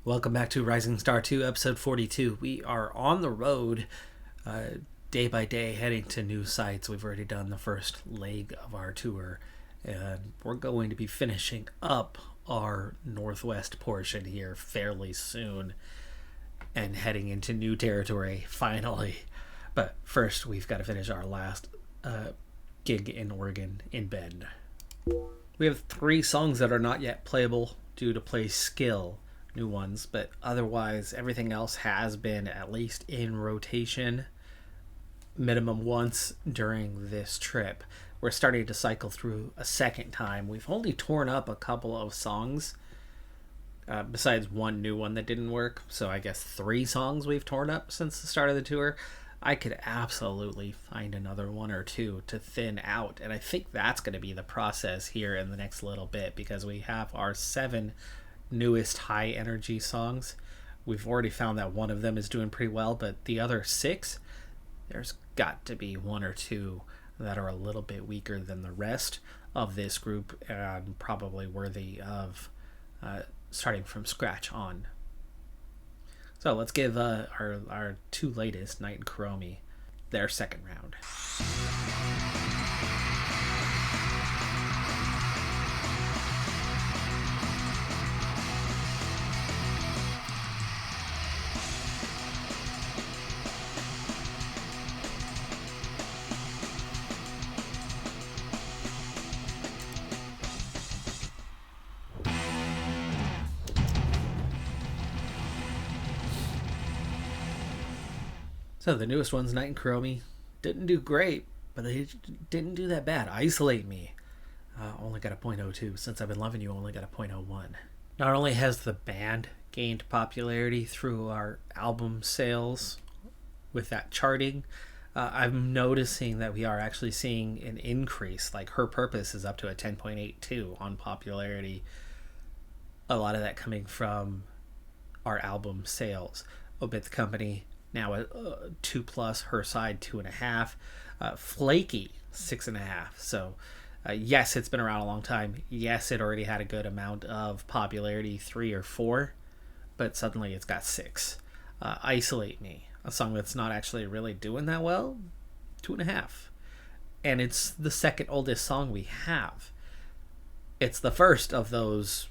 Welcome back to Rising Star 2, episode 42. We are on the road day by day heading to new sites. We've already done the first leg of our tour, and we're going to be finishing up our northwest portion here fairly soon and heading into new territory, finally. But first, we've got to finish our last gig in Oregon in Bend. We have 3 songs that are not yet playable due to play skill. New ones, but otherwise everything else has been at least in rotation minimum once during this trip. We're starting to cycle through a second time. We've only torn up a couple of songs besides one new one that didn't work, so I guess 3 songs we've torn up since the start of the tour. I could absolutely find another 1 or 2 to thin out, and I think that's going to be the process here in the next little bit, because we have our 7 newest high energy songs. We've already found that one of them is doing pretty well, but the other 6, there's got to be 1 or 2 that are a little bit weaker than the rest of this group and probably worthy of starting from scratch on. So let's give our 2 latest, Night and Kuromi, their second round. So the newest ones, Night and Kuromi, didn't do great, but they didn't do that bad. Isolate Me only got a 0.02. Since I've Been Loving You, only got a 0.01. Not only has the band gained popularity through our album sales with that charting, I'm noticing that we are actually seeing an increase. Like Her Purpose is up to a 10.82 on popularity. A lot of that coming from our album sales. Obit the Company, now a 2+, Her Side 2.5, Flaky 6.5. So yes, it's been around a long time. Yes, it already had a good amount of popularity, 3 or 4, but suddenly it's got 6. Isolate Me, a song that's not actually really doing that well, 2.5. And it's the second oldest song we have. It's the first of those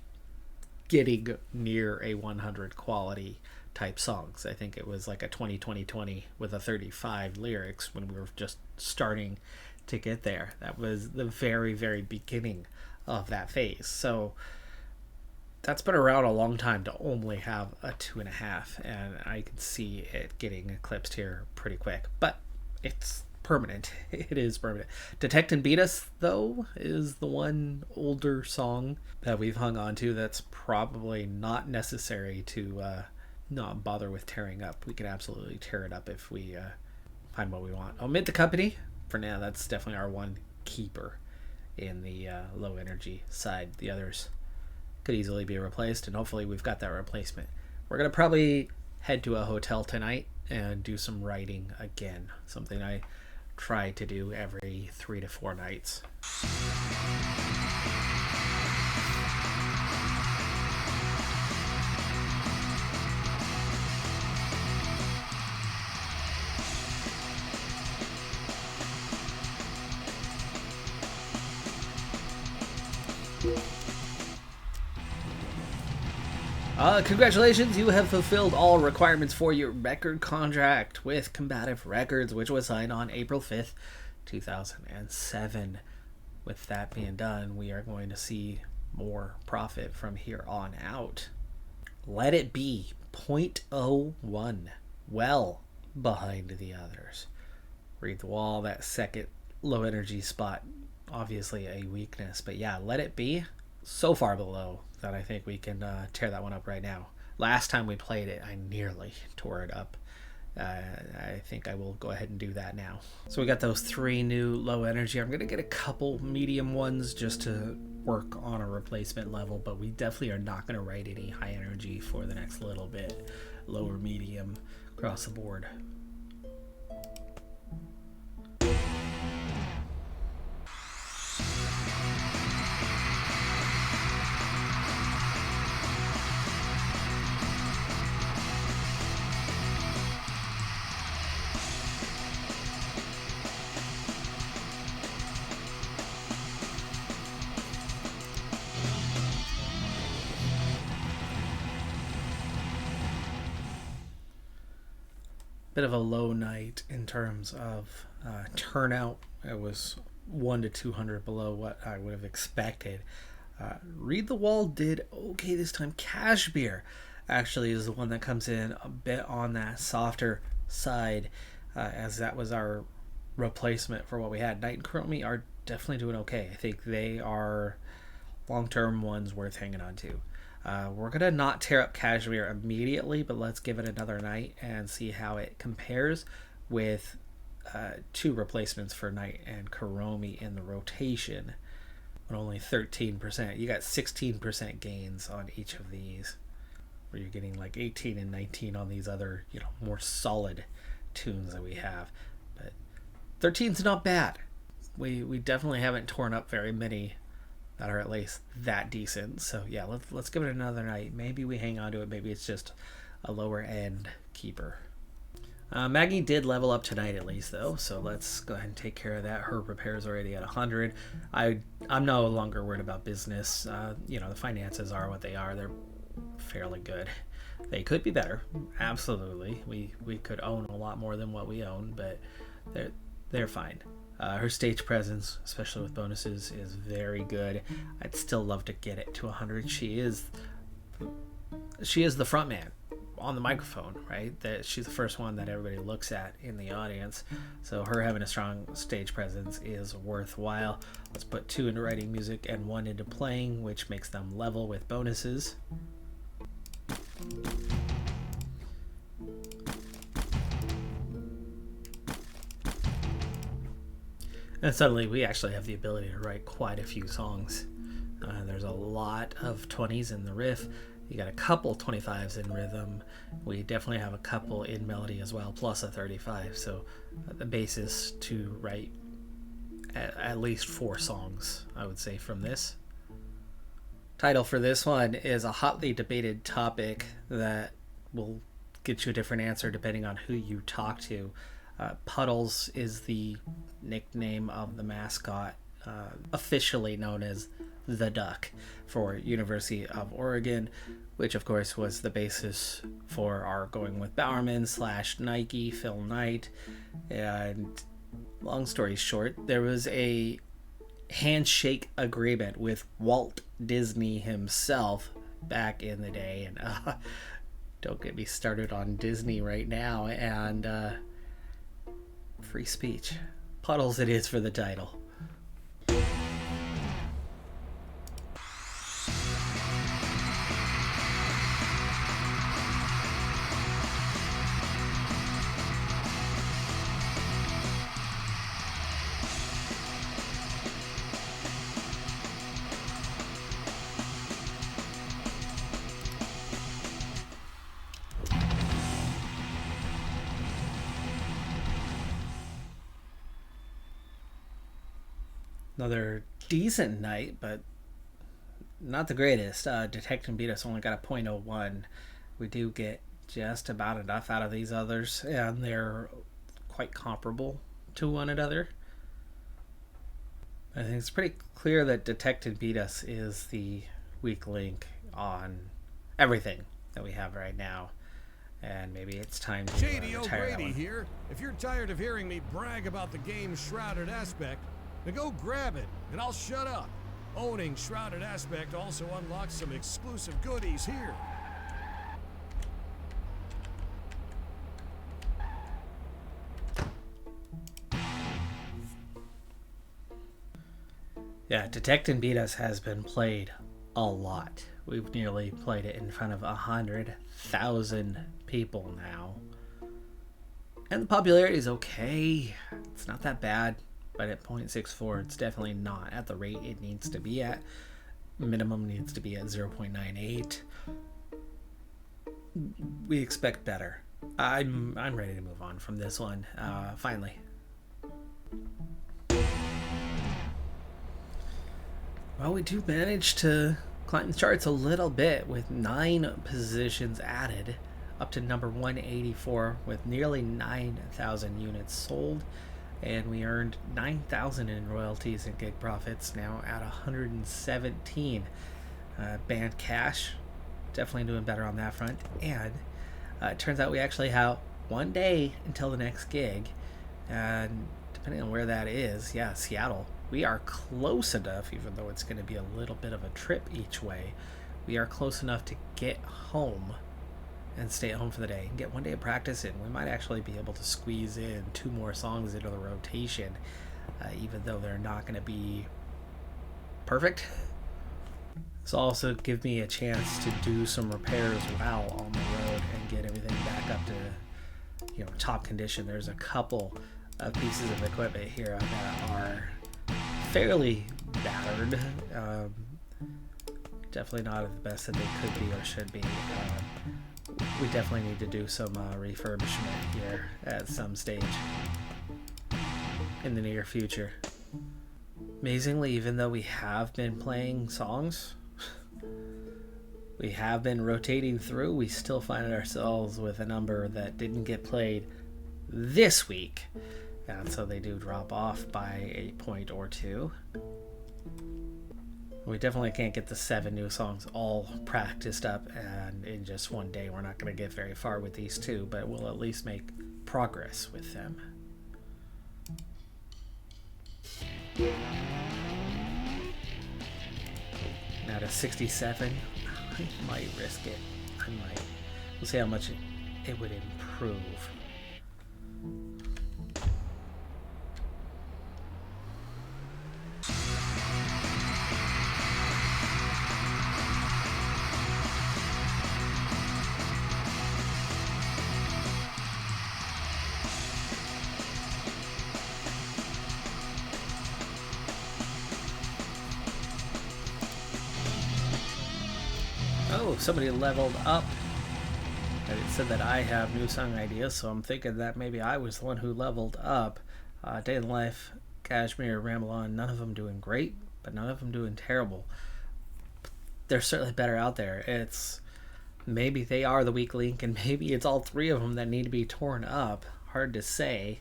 getting near a 100 quality type songs. I think it was like a 20 with a 35 lyrics when we were just starting to get there. That was the very, very beginning of that phase. So that's been around a long time to only have a 2.5, and I can see it getting eclipsed here pretty quick, but it's permanent. It is permanent. Detect and Beat Us, though, is the one older song that we've hung on to that's probably not necessary to not bother with tearing up. We can absolutely tear it up if we find what we want. Omit the Company, for now, that's definitely our one keeper in the low energy side. The others could easily be replaced, and hopefully we've got that replacement. We're going to probably head to a hotel tonight and do some writing again, something I try to do every 3 to 4 nights. Congratulations, you have fulfilled all requirements for your record contract with Combative Records, which was signed on April 5th, 2007. With that being done, we are going to see more profit from here on out. Let It Be, 0.01, well behind the others. Read the Wall, that second low energy spot, obviously a weakness, but yeah, Let It Be, so far below that I think we can tear that one up right now. Last time we played it, I nearly tore it up. I think I will go ahead and do that now. So we got those 3 new low energy. I'm going to get a couple medium ones just to work on a replacement level, but we definitely are not going to write any high energy for the next little bit. Lower medium across the board. bit of a low night in terms of turnout. It was 1 to 200 below what I would have expected. Read the Wall did okay this time. Cashmere actually is the one that comes in a bit on that softer side, as that was our replacement for what we had. Night and Chromie are definitely doing okay. I think they are long-term ones worth hanging on to. We're going to not tear up Cashmere immediately, but let's give it another night and see how it compares with two replacements for Night and Kuromi in the rotation. But only 13%. You got 16% gains on each of these, where you're getting like 18 and 19 on these other, more solid tunes that we have. But 13's not bad. We definitely haven't torn up very many that are at least that decent. So yeah, let's give it another night. Maybe we hang on to it. Maybe it's just a lower end keeper. Maggie did level up tonight at least though, so let's go ahead and take care of that. Her repair's already at 100. I'm no longer worried about business. The finances are what they are. They're fairly good. They could be better, absolutely. We could own a lot more than what we own, but they're fine. Her stage presence, especially with bonuses, is very good. I'd still love to get it to 100. She is the front man on the microphone, right? That she's the first one that everybody looks at in the audience. So her having a strong stage presence is worthwhile. Let's put 2 into writing music and 1 into playing, which makes them level with bonuses. And suddenly we actually have the ability to write quite a few songs. There's a lot of 20s in the riff. You got a couple 25s in rhythm. We definitely have a couple in melody as well, plus a 35. So the basis to write at least 4 songs, I would say, from this. Title for this one is a hotly debated topic that will get you a different answer depending on who you talk to. Puddles is the nickname of the mascot, officially known as the Duck for University of Oregon, which of course was the basis for our going with Bowerman / Nike, Phil Knight. And long story short, there was a handshake agreement with Walt Disney himself back in the day, and don't get me started on Disney right now, and free speech. Puddles it is for the title. Another decent night, but not the greatest. Detect and Beat Us only got a .01. We do get just about enough out of these others, and they're quite comparable to one another. I think it's pretty clear that Detect and Beat Us is the weak link on everything that we have right now. And maybe it's time to Shady retire that O'Grady one. here. If you're tired of hearing me brag about the game's shrouded aspect, then go grab it, and I'll shut up. Owning Shrouded Aspect also unlocks some exclusive goodies here. Yeah, Detect and Beat Us has been played a lot. We've nearly played it in front of 100,000 people now. And the popularity is okay. It's not that bad. But at 0.64, it's definitely not at the rate it needs to be at. Minimum needs to be at 0.98. We expect better. I'm ready to move on from this one, finally. Well, we do manage to climb the charts a little bit with 9 positions added, up to number 184 with nearly 9,000 units sold. And we earned 9,000 in royalties and gig profits, now at 117. Band cash, definitely doing better on that front. And it turns out we actually have one day until the next gig, and depending on where that is, yeah, Seattle, we are close enough, even though it's going to be a little bit of a trip each way, we are close enough to get home and stay at home for the day and get one day of practice in. We might actually be able to squeeze in 2 more songs into the rotation, even though they're not going to be perfect. This will also give me a chance to do some repairs while on the road and get everything back up to, top condition. There's a couple of pieces of equipment here that are fairly battered. Definitely not the best that they could be or should be. We definitely need to do some refurbishment here at some stage in the near future. Amazingly, even though we have been playing songs, we have been rotating through, we still find ourselves with a number that didn't get played this week. And so they do drop off by a point or two. We definitely can't get the 7 new songs all practiced up, and in just one day we're not going to get very far with these 2, but we'll at least make progress with them. Now to 67, I might risk it. I might. We'll see how much it would improve. Oh, somebody leveled up. And it said that I have new song ideas, so I'm thinking that maybe I was the one who leveled up. Day in the Life, Kashmir, Ramble On, none of them doing great, but none of them doing terrible. They're certainly better out there. It's maybe they are the weak link, and maybe it's all 3 of them that need to be torn up. Hard to say.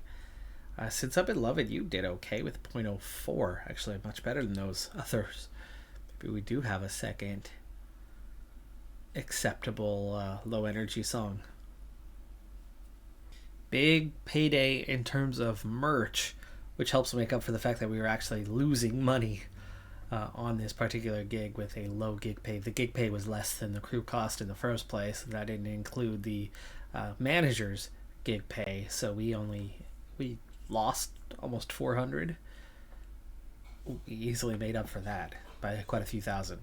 Since I've Been Loving You did okay with 0.04, actually much better than those others. Maybe we do have a second acceptable low energy song. Big payday in terms of merch, which helps make up for the fact that we were actually losing money on this particular gig with a low gig pay. The gig pay was less than the crew cost in the first place. That didn't include the manager's gig pay, so we lost almost 400. We easily made up for that by quite a few thousand.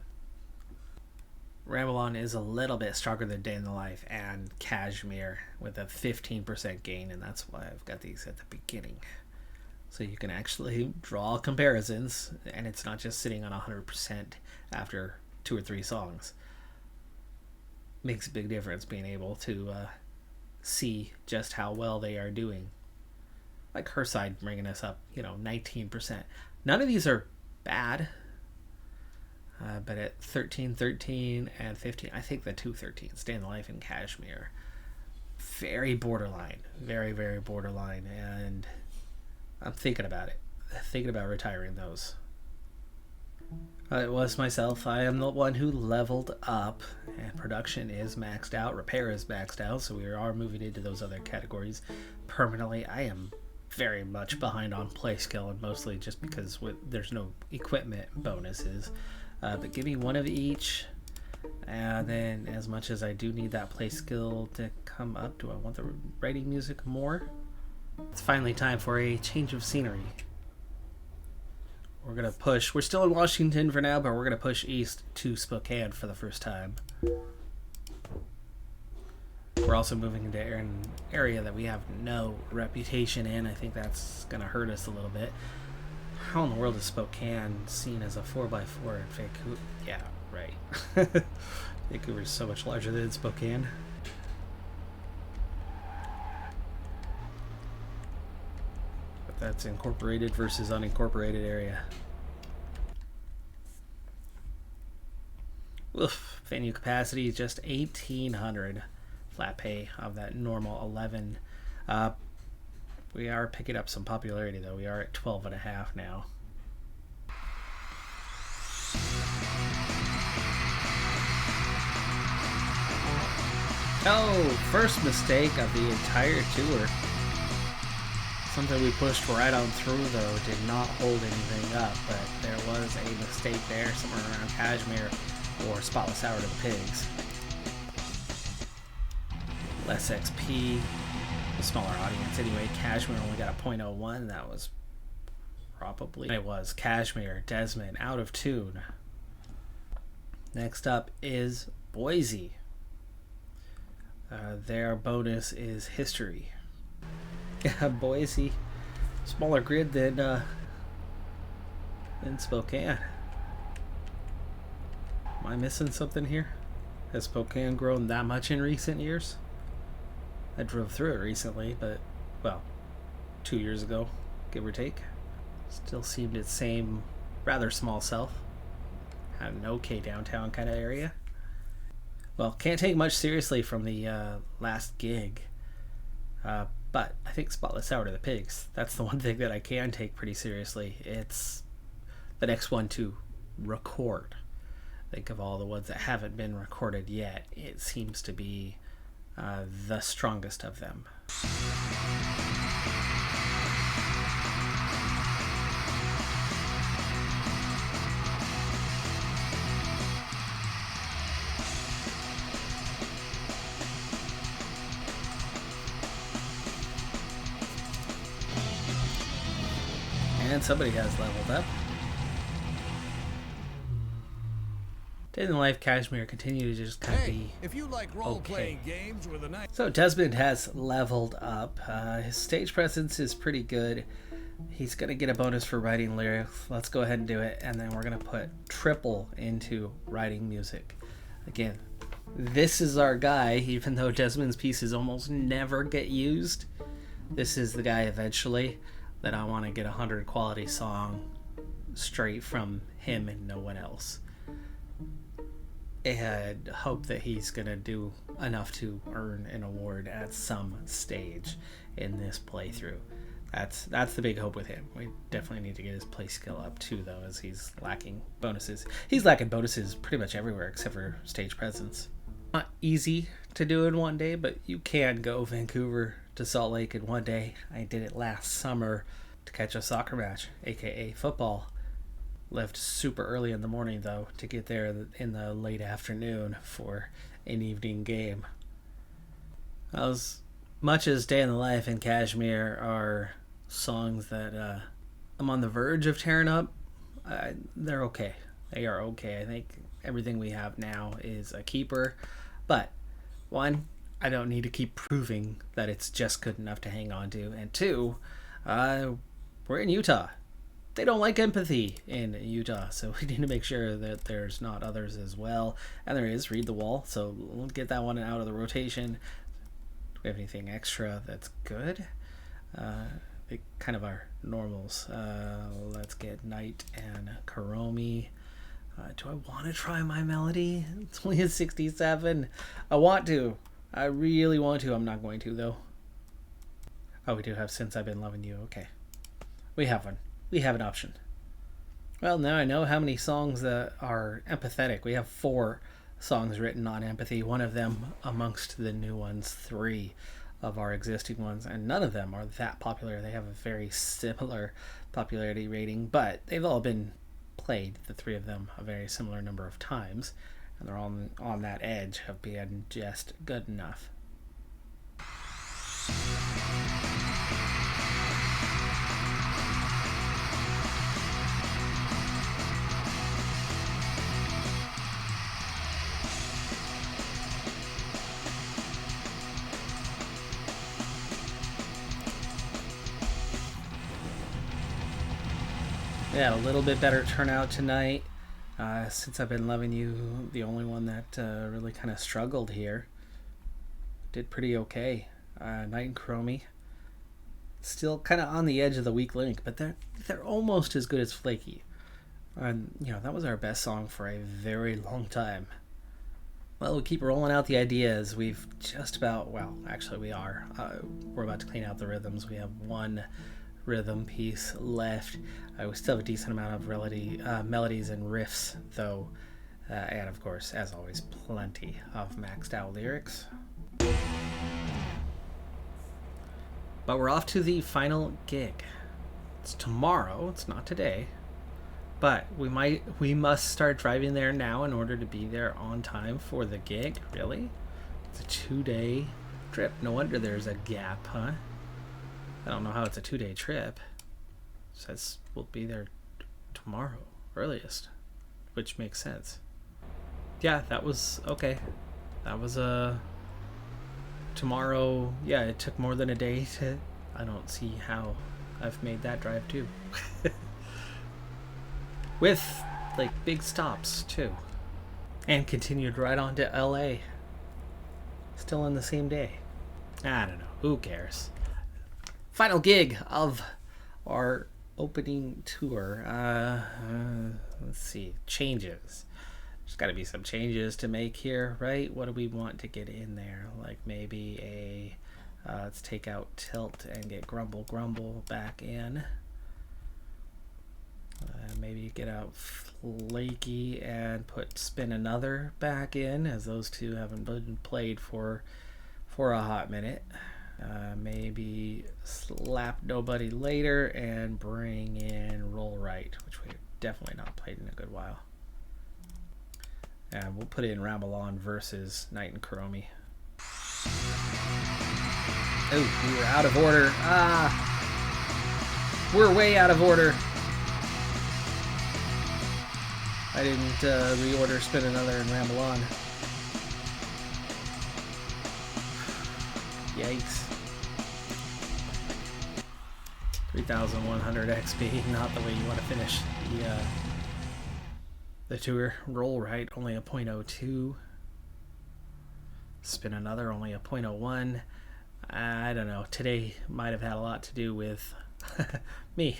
Ramble On is a little bit stronger than Day in the Life and Kashmir with a 15% gain, and that's why I've got these at the beginning. So you can actually draw comparisons, and it's not just sitting on 100% after 2 or 3 songs. Makes a big difference being able to see just how well they are doing. Like her side bringing us up, 19%. None of these are bad. But at 13, 13, and 15, I think the 2 13s, Day in the Life and Kashmir, very borderline. Very, very borderline. And I'm thinking about it. Thinking about retiring those. It was myself. I am the one who leveled up. And production is maxed out. Repair is maxed out. So we are moving into those other categories permanently. I am very much behind on play skill, and mostly just because there's no equipment bonuses. But give me 1 of each, and then as much as I do need that play skill to come up, do I want the writing music more? It's finally time for a change of scenery. We're going to push, we're still in Washington for now, but we're going to push east to Spokane for the first time. We're also moving into an area that we have no reputation in. I think that's going to hurt us a little bit. How in the world is Spokane seen as a 4x4 in Vancouver? Yeah, right. Vancouver's so much larger than Spokane. But that's incorporated versus unincorporated area. Oof, venue capacity is just 1,800. Flat pay of that normal 11. We are picking up some popularity, though. We are at 12.5 now. Oh, first mistake of the entire tour. Something we pushed right on through, though, did not hold anything up, but there was a mistake there somewhere around Kashmir or Spotless Hour to the Pigs. Less XP, a smaller audience. Anyway, Kashmir only got a .01. That was probably... It was Kashmir, Desmond, Out of Tune. Next up is Boise. Their bonus is History. Yeah, Boise, smaller grid than Spokane. Am I missing something here? Has Spokane grown that much in recent years? I drove through it recently, but, well, 2 years ago, give or take. Still seemed its same rather small self. Had an okay downtown kind of area. Well, can't take much seriously from the last gig. But I think Spotless Hour to the Pigs, that's the one thing that I can take pretty seriously. It's the next one to record. Think of all the ones that haven't been recorded yet. It seems to be the strongest of them. And somebody has leveled up. Day in the life, Kashmir continue to just kind of be if you like role-playing games with a nice... So Desmond has leveled up. His stage presence is pretty good. He's going to get a bonus for writing lyrics. Let's go ahead and do it. And then we're going to put triple into writing music. Again, this is our guy, even though Desmond's pieces almost never get used. This is the guy eventually that I want to get 100 quality song straight from him and no one else. And hope that he's going to do enough to earn an award at some stage in this playthrough. That's the big hope with him. We definitely need to get his play skill up too, though, as he's lacking bonuses. He's lacking bonuses pretty much everywhere except for stage presence. Not easy to do in one day, but you can go Vancouver to Salt Lake in one day. I did it last summer to catch a soccer match, aka football. Left super early in the morning, though, to get there in the late afternoon for an evening game. As much as Day in the Life and Kashmir are songs that I'm on the verge of tearing up, they're okay. They are okay. I think everything we have now is a keeper. But, one, I don't need to keep proving that it's just good enough to hang on to. And two, we're in Utah. They don't like empathy in Utah, so we need to make sure that there's not others as well. And there is Read the Wall, so we'll get that one out of the rotation. Do we have anything extra that's good? They kind of are normals. Let's get Night and Kuromi. Do I want to try My Melody? It's only a 67. I want to. I really want to. I'm not going to, though. Oh, we do have Since I've Been Loving You. Okay. We have one. We have an option. Well, now I know how many songs that are empathetic. We have 4 songs written on empathy. One of them amongst the new ones, 3 of our existing ones, and none of them are that popular. They have a very similar popularity rating, but they've all been played, the 3 of them, a very similar number of times, and they're all on that edge of being just good enough. Yeah, a little bit better turnout tonight. Since I've Been Loving You, the only one that really kind of struggled here. Did pretty okay. Night and Kuromi, still kind of on the edge of the weak link, but they're almost as good as Flaky. And, that was our best song for a very long time. Well, we keep rolling out the ideas. We've just about, well, actually we are. We're about to clean out the rhythms. We have one rhythm piece left. We still have a decent amount of melodies and riffs, though, and of course, as always, plenty of maxed out lyrics. But we're off to the final gig. It's tomorrow. It's not today. But we must start driving there now in order to be there on time for the gig. Really? It's a 2-day trip. No wonder there's a gap, huh? I don't know how it's a 2-day trip. It says we'll be there tomorrow, earliest, which makes sense. Yeah, that was okay. That was tomorrow. Yeah, it took more than a day to. I don't see how I've made that drive too. With like big stops too, and continued right on to LA. Still in the same day. I don't know. Who cares? Final gig of our opening tour. Let's see. Changes. There's got to be some changes to make here, right? What do we want to get in there? Like maybe a let's take out Tilt and get Grumble Grumble back in. Maybe get out Flaky and put Spin Another back in, as those two haven't been played for a hot minute. Maybe Slap Nobody later and bring in Roll Right, which we've definitely not played in a good while. And we'll put in Ramblon versus Night and Kuromi. Oh, we were out of order. We're way out of order. I didn't reorder Spin Another and Ramble On. Yikes. 3,100 XP, not the way you want to finish the tour. Roll Right, only a 0.02. Spin Another, only a 0.01. I don't know. Today might have had a lot to do with me.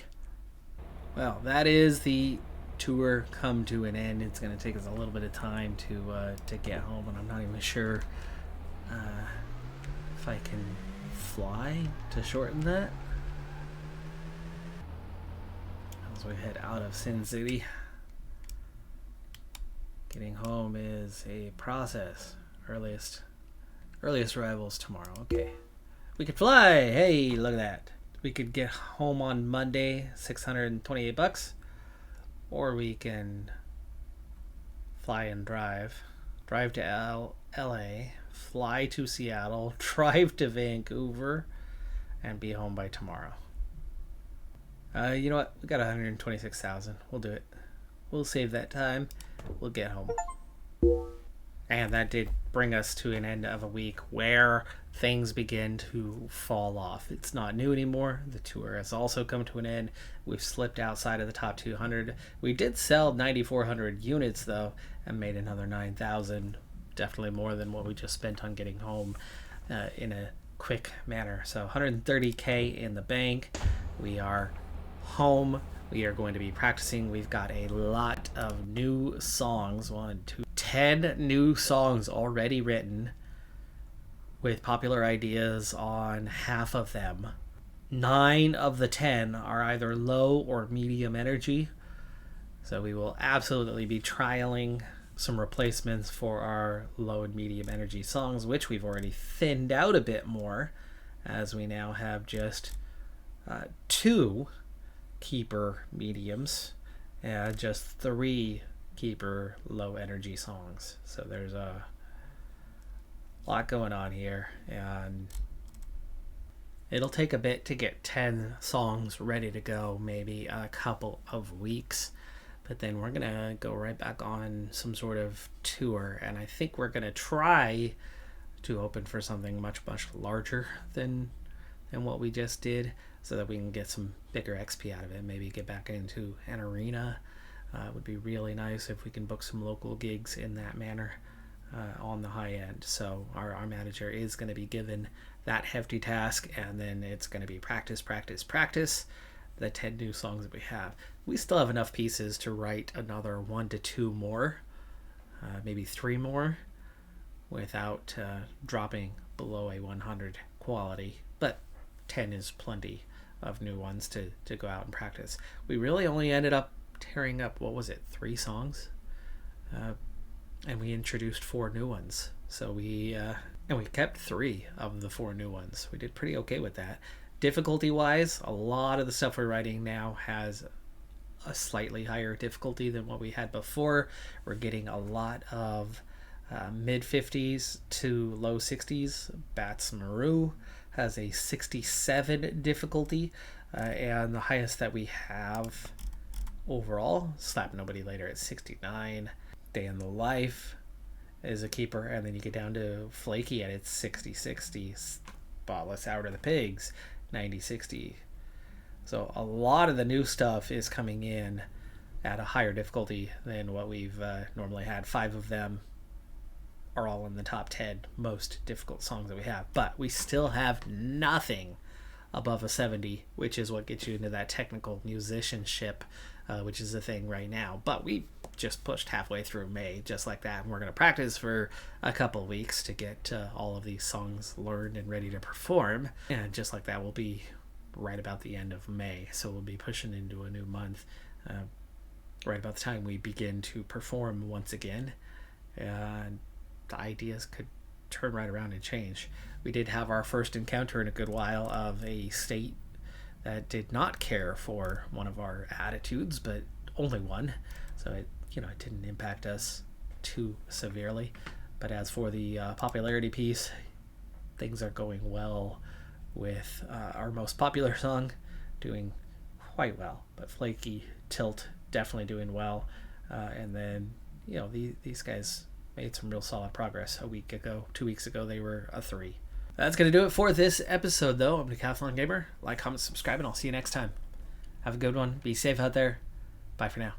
Well, that is the tour come to an end. It's going to take us a little bit of time to get home, and I'm not even sure if I can fly to shorten that as we head out of Sin City. Getting home is a process. Earliest arrivals tomorrow. Okay, we could fly. Hey, look at that. We could get home on Monday, $628. Or we can fly and drive to LA, fly to Seattle, drive to Vancouver, and be home by tomorrow. You know what? We got 126,000. We'll do it. We'll save that time. We'll get home. And that did bring us to an end of a week where things begin to fall off. It's not new anymore. The tour has also come to an end. We've slipped outside of the top 200. We did sell 9,400 units, though, and made another 9,000. Definitely more than what we just spent on getting home in a quick manner. So 130K in the bank. We are home. We are going to be practicing. We've got a lot of new songs. 10 new songs already written, with popular ideas on half of them. 9 of the 10 are either low or medium energy. So we will absolutely be trialing some replacements for our low and medium energy songs, which we've already thinned out a bit more, as we now have just 2 keeper mediums and just 3 keeper low energy songs. So there's a lot going on here, and it'll take a bit to get 10 songs ready to go, maybe a couple of weeks, but then we're gonna go right back on some sort of tour, and I think we're gonna try to open for something much larger than what we just did, so that we can get some bigger XP out of it. Maybe get back into an arena. It would be really nice if we can book some local gigs in that manner on the high end. So our manager is going to be given that hefty task, and then it's going to be practice the 10 new songs that we have. We still have enough pieces to write another 1 to 2 more, maybe 3 more, without dropping below a 100 quality, but 10 is plenty of new ones to go out and practice. We really only ended up tearing up, 3 songs, and we introduced 4 new ones. So we And we kept 3 of the 4 new ones. We did pretty okay with that. Difficulty wise, a lot of the stuff we're writing now has a slightly higher difficulty than what we had before. We're getting a lot of mid 50s to low 60s. Bats Maru has a 67 difficulty, and the highest that we have overall, Slap Nobody Later at 69. Day in the Life is a keeper, and then you get down to Flaky at its 60-60. Spotless Out of the Pigs, 90-60. So a lot of the new stuff is coming in at a higher difficulty than what we've normally had. 5 of them are all in the top 10 most difficult songs that we have. But we still have nothing above a 70, which is what gets you into that technical musicianship, which is the thing right now. But we just pushed halfway through May just like that, and we're going to practice for a couple weeks to get all of these songs learned and ready to perform. And just like that, we'll be right about the end of May, so we'll be pushing into a new month right about the time we begin to perform once again, and the ideas could turn right around and change. We did have our first encounter in a good while of a state that did not care for one of our attitudes, but only one, so it didn't impact us too severely. But as for the popularity piece, things are going well with our most popular song doing quite well, but Flaky Tilt definitely doing well, and then these guys made some real solid progress a week ago. 2 weeks ago they were a 3. That's going to do it for this episode, though. I'm Decathlon Gamer. Like, comment, subscribe, and I'll see you next time. Have a good one. Be safe out there. Bye for now.